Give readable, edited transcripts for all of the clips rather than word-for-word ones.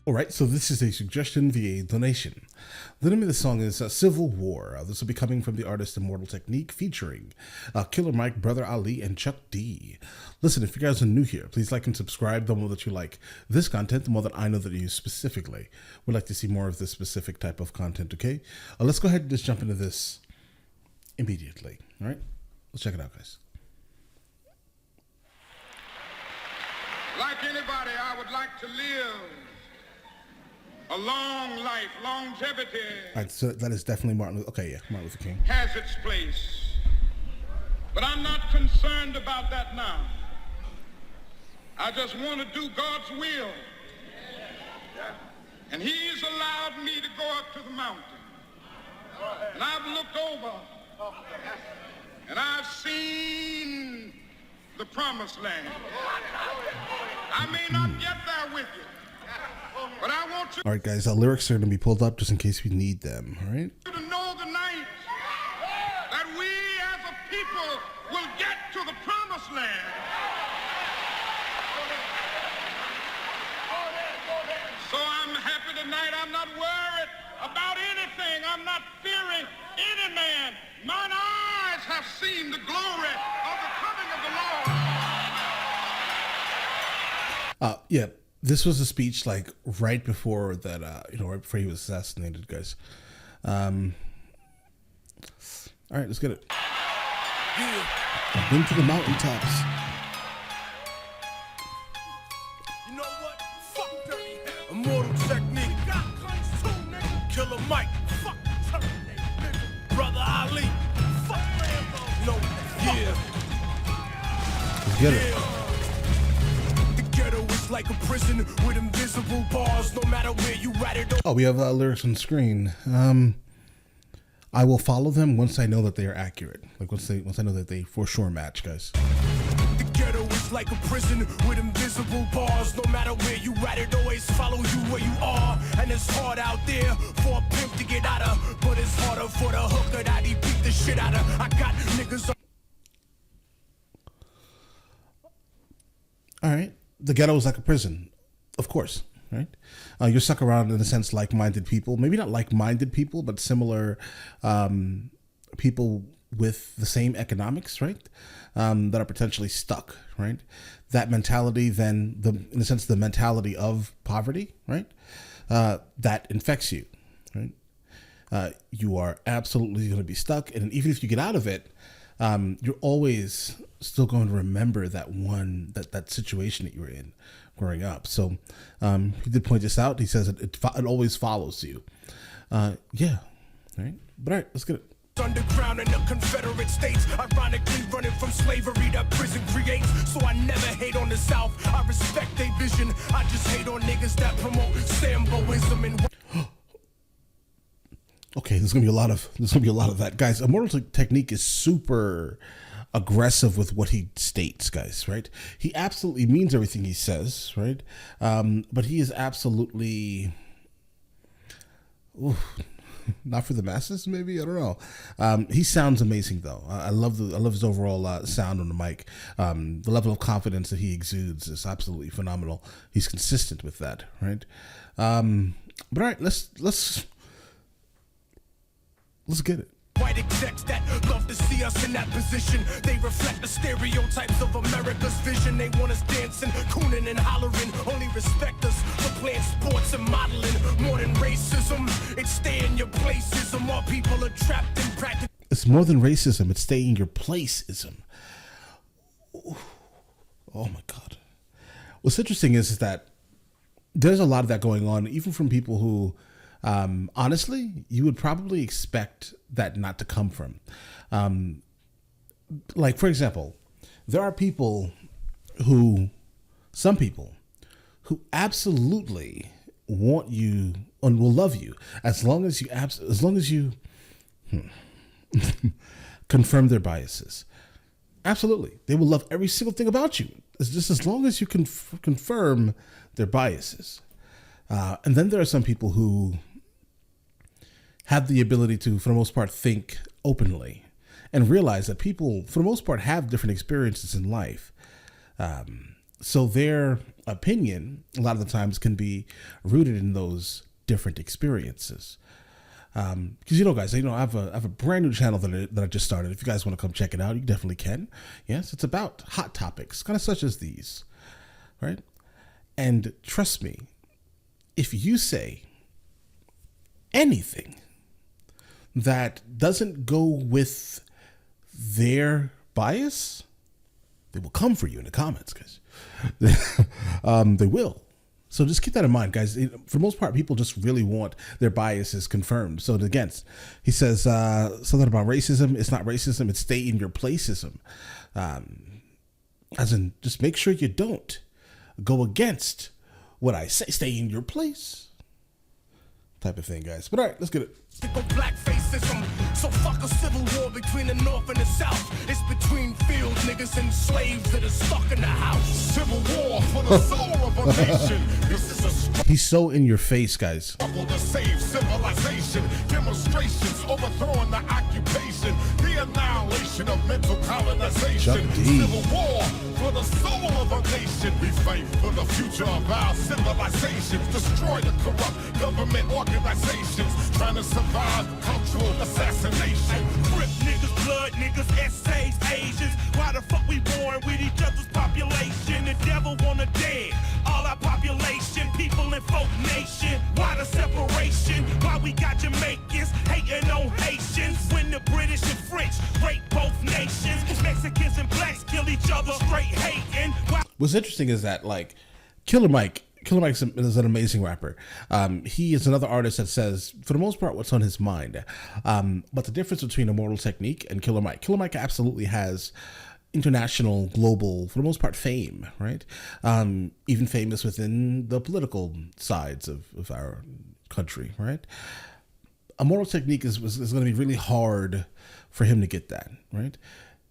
All right, so this is a suggestion via donation. The name of the song is Civil War. This will be coming from the artist Immortal Technique featuring Killer Mike, Brother Ali, and Chuck D. Listen, if you guys are new here, please like and subscribe. The more that you like this content, the more that I know that you specifically would like to see more of this specific type of content, okay? Let's go ahead and just jump into this immediately, all right? Let's check it out, guys. Like anybody, I would like to live a long life. Longevity. All right, so that is definitely Martin Luther. Okay, yeah, Martin Luther King has its place, but I'm not concerned about that now. I just want to do God's will, and He's allowed me to go up to the mountain, and I've looked over, and I've seen the promised land. I may not get there with you, but I want you. All right, guys, lyrics are going to be pulled up just in case we need them, all right? To know the night that we as a people will get to the promised land. So I'm happy tonight. I'm not worried about anything. I'm not fearing any man. Mine eyes have seen the glory of the coming of the Lord. Yeah, this was a speech like right before that, right before he was assassinated, guys. All right, let's get it. Yeah. Into the mountaintops. You know what? Fuck dirty. Immortal Technique. Killer Mike. Fuck Terminator, nigga. Brother Ali. Fuck Rambo. No, yeah. Let's get it. Like a prison with invisible bars, no matter where you at it. Oh, we have lyrics on screen. I will follow them once I know that they are accurate. Like once I know that they for sure match, guys. The ghetto is like a prison with invisible bars, no matter where you at it, always follow you where you are. And it's hard out there for a pimp to get out of, but it's harder for the hooker that he beat the shit out of. I got niggas. All right. The ghetto is like a prison, of course, right? You're stuck around, in a sense, like-minded people. Maybe not like-minded people, but similar people with the same economics, right? That are potentially stuck, right? That mentality, then, in a sense, the mentality of poverty, right? That infects you, right? You are absolutely going to be stuck, and even if you get out of it, you're always still going to remember that situation that you were in growing up. So he did point this out. He says it always follows you. Yeah, right. But all right, let's get it. Underground in the Confederate States, ironically running from slavery that prison creates. So I never hate on the South. I respect their vision. I just hate on niggas that promote Samboism and. Okay, there's gonna be a lot of that, guys. Immortal Technique is super aggressive with what he states, guys. Right? He absolutely means everything he says, right? But he is absolutely not for the masses. Maybe, I don't know. He sounds amazing though. I love his overall sound on the mic. The level of confidence that he exudes is absolutely phenomenal. He's consistent with that, right? But all right, let's get it. White execs that love to see us in that position. They reflect the stereotypes of America's vision. They want us dancing, cooning and hollering. Only respect us for playing sports and modeling. More than racism, it's stay in your placeism. All people are trapped in practice. It's more than racism. It's stay in your placeism. Oh my God. What's interesting is that there's a lot of that going on, even from people who, honestly, you would probably expect that not to come from. Like, for example, there are some people who absolutely want you and will love you as long as you confirm their biases. Absolutely. They will love every single thing about you. It's just as long as you can confirm their biases. And then there are some people who have the ability to, for the most part, think openly and realize that people, for the most part, have different experiences in life. So their opinion, a lot of the times, can be rooted in those different experiences. Because guys, I have a brand new channel that I just started. If you guys want to come check it out, you definitely can. Yes, it's about hot topics, kind of such as these, right? And trust me, if you say anything that doesn't go with their bias, they will come for you in the comments, guys. They will. So just keep that in mind, guys. For the most part, people just really want their biases confirmed. So against, he says something about racism. It's not racism. It's stay in your placeism. As in, just make sure you don't go against what I say. Stay in your place. Type of thing, guys. But all right, let's get it. Black racism, so fuck a civil war between the North and the South. It's between field niggas and slaves that are stuck in the house. Civil war for the soul of a nation. This is a struggle He's so in your face, guys. to save civilization. Demonstrations overthrowing the occupation. The annihilation of mental colonization. Civil war for the soul of a nation. We fight for the future of our civilizations. Destroy the corrupt government organizations. Trying to survive cultural assassination. Rip niggas, blood niggas, essays, Asians. Why the fuck we born with each other's population? The devil wanna dead all our population, people in folk nation. Why the separation? Why we got Jamaicans hating on Haitians when the British and French rape both nations? Mexicans and blacks kill each other straight hating. What's interesting is that, like, Killer Mike is an amazing rapper. He is another artist that says, for the most part, what's on his mind. But the difference between Immortal Technique and Killer Mike absolutely has international, global, for the most part, fame, right? Even famous within the political sides of our country, right? Immortal Technique is going to be really hard for him to get that, right?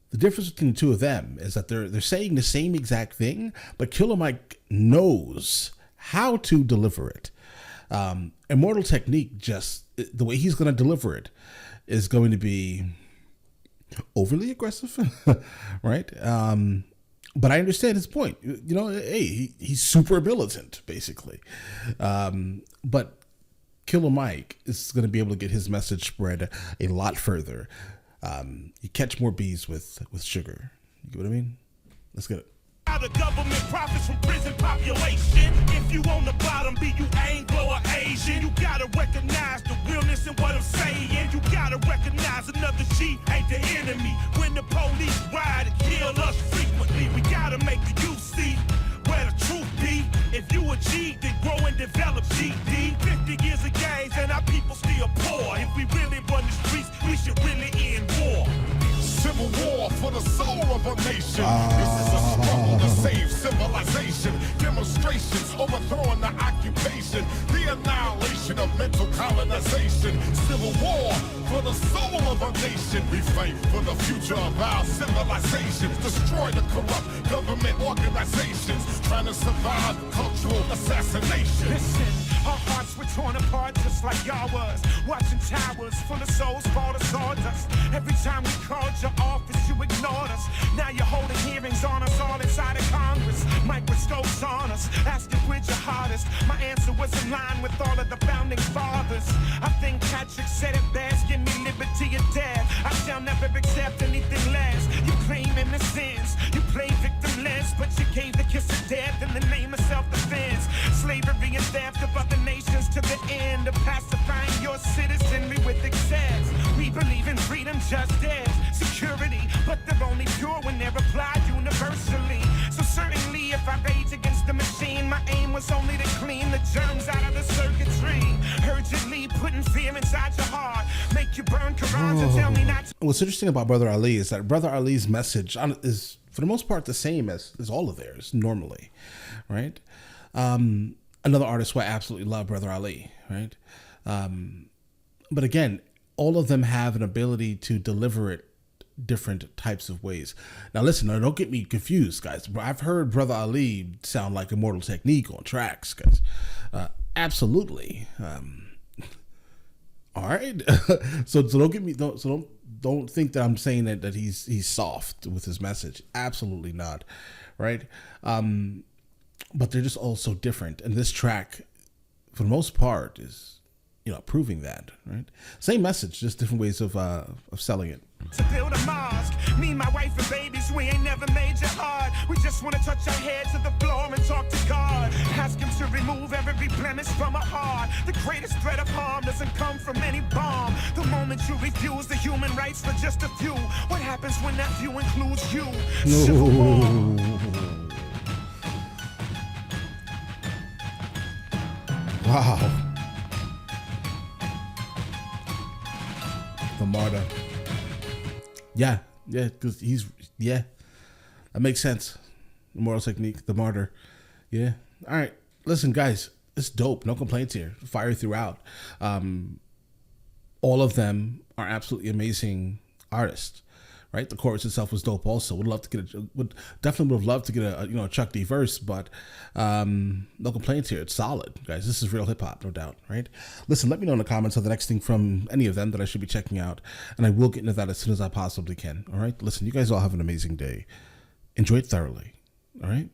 The difference between the two of them is that they're saying the same exact thing, but Killer Mike knows how to deliver it. Immortal Technique, just the way he's going to deliver it is going to be overly aggressive, right? But I understand his point. Hey, he's super militant, basically. But Killer Mike is going to be able to get his message spread a lot further. You catch more bees with sugar. You get what I mean? Let's get it. How the government profits from prison population. If you on the bottom, be you Anglo or Asian, you gotta recognize the realness in what I'm saying. You gotta recognize another G ain't the enemy. When the police ride and kill us frequently, we gotta make the youth see where the truth be. If you a G, then grow and develop GD. 50 years of gains and our people still poor. If we really run the streets, we should really end war. Civil war for the soul of a nation. This is a struggle to save civilization. Demonstrations overthrowing the occupation. The annihilation of mental colonization. Civil war for the soul of a nation. We fight for the future of our civilizations. Destroy the corrupt government organizations. Trying to survive cultural assassination. Listen, our hearts were torn apart just like y'all was. Watching towers full of souls fall to sawdust. Every time we called your office, you ignored us. Now you're holding hearings on us all inside of Congress. Microscopes on us, asking which your hardest. My answer was in line with all of the founding fathers. I think Patrick said it best, give me liberty or death. I shall never accept anything less. You claim innocence, you play victimless, but you gave the kiss of death in the name of self-defense. Slavery and theft of other nations to the end of pacifying your citizenry with excess. We believe in freedom, justice, security, but they're only pure when they're applied universally. So certainly if I rage against the machine, my aim was only to clean the germs out of the circuitry. Urgently putting fear inside your heart, make you burn Qurans and tell me not to. What's interesting about Brother Ali is that Brother Ali's message is, for the most part, the same as all of theirs normally, right? Another artist who I absolutely love, Brother Ali, right? But again, all of them have an ability to deliver it different types of ways. Now listen, don't get me confused, guys. I've heard Brother Ali sound like Immortal Technique on tracks, guys. Absolutely. All right. So don't get me, don't think that I'm saying that he's soft with his message. Absolutely not. right? But they're just all so different. And this track, for the most part, is, proving that, right? Same message, just different ways of selling it. To build a mosque, me, my wife, and babies, we ain't never made you hard. We just want to touch our head to the floor and talk to God. Ask him to remove every blemish from our heart. The greatest threat of harm doesn't come from any bomb. The moment you refuse the human rights for just a few, what happens when that few includes you? Civil war. Wow. The martyr. Yeah, because that makes sense. Immortal technique, the martyr. Yeah. All right. Listen, guys, it's dope. No complaints here. Fire throughout. All of them are absolutely amazing artists, right? The chorus itself was dope also. Would definitely have loved to get a Chuck D verse, but no complaints here. It's solid, guys. This is real hip hop, no doubt, right? Listen, let me know in the comments of the next thing from any of them that I should be checking out, and I will get into that as soon as I possibly can. All right. Listen, you guys all have an amazing day. Enjoy it thoroughly. All right.